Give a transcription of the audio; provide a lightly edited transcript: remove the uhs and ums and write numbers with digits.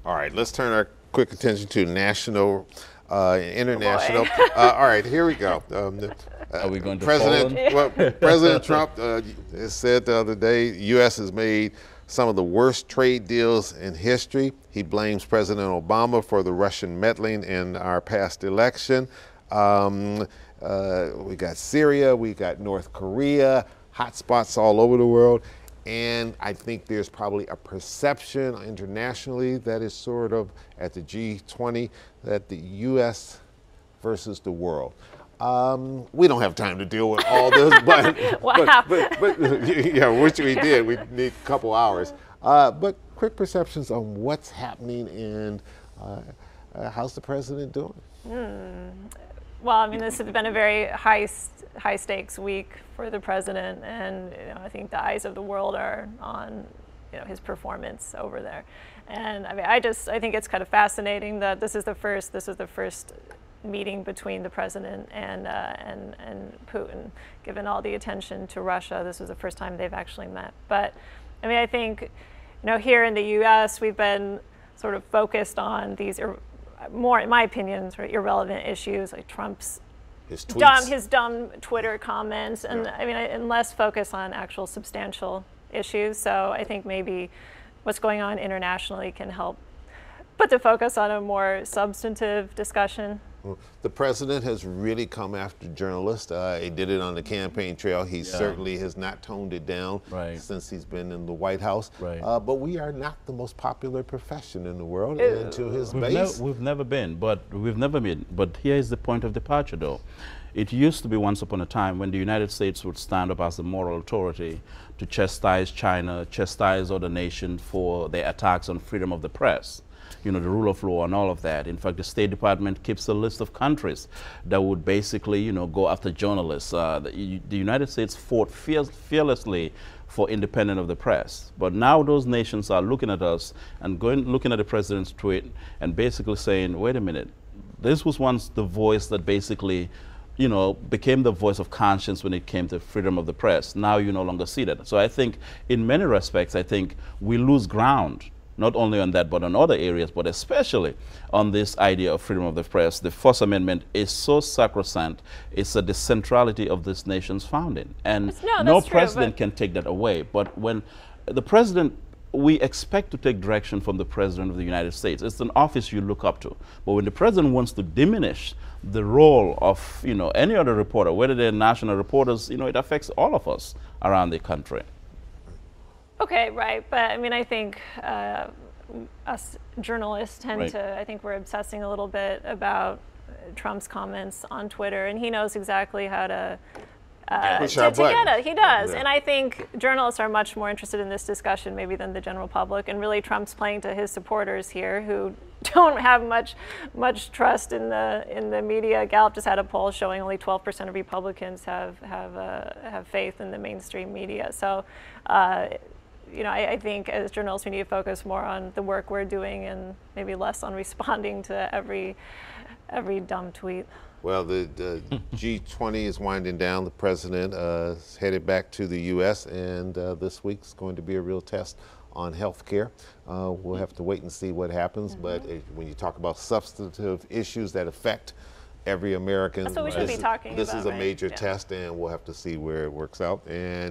All right, let's turn our quick attention to national, international. All right, here we go. Are we going to Poland? Well, President Trump has said the other day, the U.S. has made some of the worst trade deals in history. He blames President Obama for the Russian meddling in our past election. We got Syria, we got North Korea, hot spots all over the world. And I think there's probably a perception internationally that is sort of at the G20 that the U.S. versus the world. We don't have time to deal with all this, but, wow. but yeah, which we did. We need a couple hours. But quick perceptions on what's happening and how's the president doing? Well, I mean, this has been a very high stakes week for the president, and I think the eyes of the world are on his performance over there. And I mean, I think it's kind of fascinating that this is the first meeting between the president and Putin. Given all the attention to Russia, this was the first time they've actually met. But I mean, I think here in the U.S. we've been sort of focused on these more, in my opinion, sort of irrelevant issues like Trump's his dumb Twitter comments, and I mean, and less focus on actual substantial issues. So I think maybe what's going on internationally can help put the focus on a more substantive discussion. The president has really come after journalists. He did it on the campaign trail. He certainly has not toned it down since he's been in the White House. But we are not the most popular profession in the world. And to his base, we've never been. But here is the point of departure, though. It used to be once upon a time when the United States would stand up as the moral authority to chastise China, chastise other nations for their attacks on freedom of the press. The rule of law and all of that. In fact, the State Department keeps a list of countries that would basically, go after journalists. The United States fought fearlessly for independence of the press. But now those nations are looking at us and looking at the president's tweet and basically saying, wait a minute, this was once the voice that basically became the voice of conscience when it came to freedom of the press. Now you no longer see that. So I think in many respects, I think we lose ground. Not only on that, but on other areas, but especially on this idea of freedom of the press. The First Amendment is so sacrosanct. It's the centrality of this nation's founding. And no president can take that away. But when the president, we expect to take direction from the president of the United States. It's an office you look up to. But when the president wants to diminish the role of any other reporter, whether they're national reporters, it affects all of us around the country. Okay, right, but I mean, I think us journalists tend to, I think we're obsessing a little bit about Trump's comments on Twitter, and he knows exactly how to get it. He does, and I think journalists are much more interested in this discussion maybe than the general public, and really Trump's playing to his supporters here who don't have much trust in the media. Gallup just had a poll showing only 12% of Republicans have faith in the mainstream media. So. I think as journalists we need to focus more on the work we're doing and maybe less on responding to every dumb tweet. Well, the G20 is winding down. The president is headed back to the U.S. and this week's going to be a real test on health care. We'll have to wait and see what happens. But when you talk about substantive issues that affect every American, that's what we should be talking about. This is a major test, and we'll have to see where it works out. And